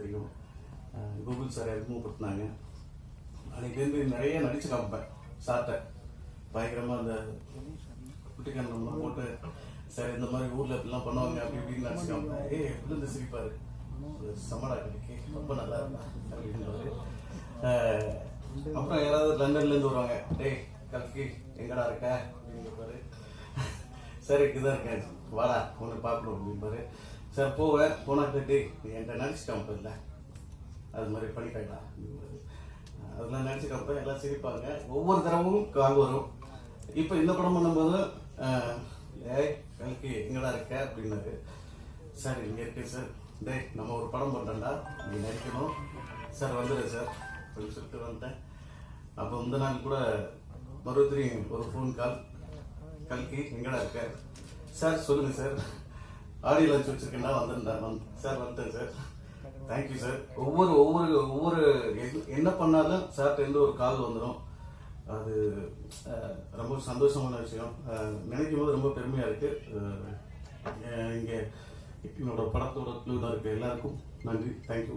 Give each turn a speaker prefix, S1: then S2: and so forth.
S1: தெரியும். Google sir அறிமுகப்படுத்தினாங்க. அன்றைக்கிலேருந்து நிறைய நடிச்சு காமிப்பேன் சார்ட்ட. பயங்கரமாக அந்த குட்டிக்கண்ணம்லாம் போட்டு சார் இந்த மாதிரி ஊரில் இப்படிலாம் பண்ணுவாங்க அப்படி இப்படின்னு நடிச்சு காமிப்பேன். எப்படி இந்த சிரிப்பார் சம்மடா கடைக்கு ரொம்ப நல்லா இருந்தா அப்படின்றது. அப்புறம் யாராவது லண்டன்லேருந்து வருவாங்க, டேய் கல்கி எங்கடா இருக்க அப்படிங்கிறப்பாரு. சார் இங்கதான் இருக்கேன் வாடா ஒன்று பார்க்கணும் அப்படின்பாரு. சார் போவேன், போனாக்கிட்ட டேய் நீ என்கிட்ட நடிச்சு காமிப்பதில்ல அது மாதிரி பண்ணிக்காட்டா அப்படின்பாரு. அதெல்லாம் நடிச்சு காமிப்பேன், எல்லாம் சிரிப்பாங்க. ஒவ்வொரு தரமும் கால் வரும். இப்போ இந்த படம் பண்ணும்போது ஏய் கல்கி எங்கடா இருக்க அப்படின்னாரு. சார் இங்கே இருக்கேன் சார். டேய் நம்ம ஒரு படம் பண்ணுறேன்டா நீ நடிக்கணும் சார், வந்துடு சார் அப்படின்னு சொல்லிட்டு வந்துட்டேன். அப்போ இந்த நாள் கூட மறுபடியும் ஒரு ஃபோன் கால், கல்கி எங்கடா இருக்க சார் சொல்லுங்கள் சார், ஆடியோ லான்ச் வச்சுருக்கேன்னா வந்துருந்தேன் சார், வந்துட்டேன் சார், தேங்க்யூ சார். ஒவ்வொரு ஒவ்வொரு ஒவ்வொரு என்ன பண்ணாலும் சார்கிட்ட ஒரு கால் வந்துடும். அது ரொம்ப சந்தோஷமான விஷயம். நினைக்கும் போது ரொம்ப பெருமையாக இருக்குது. இங்கே என்னோட படத்தோட குழுவில் இருக்க எல்லாருக்கும் நன்றி, தேங்க்யூ.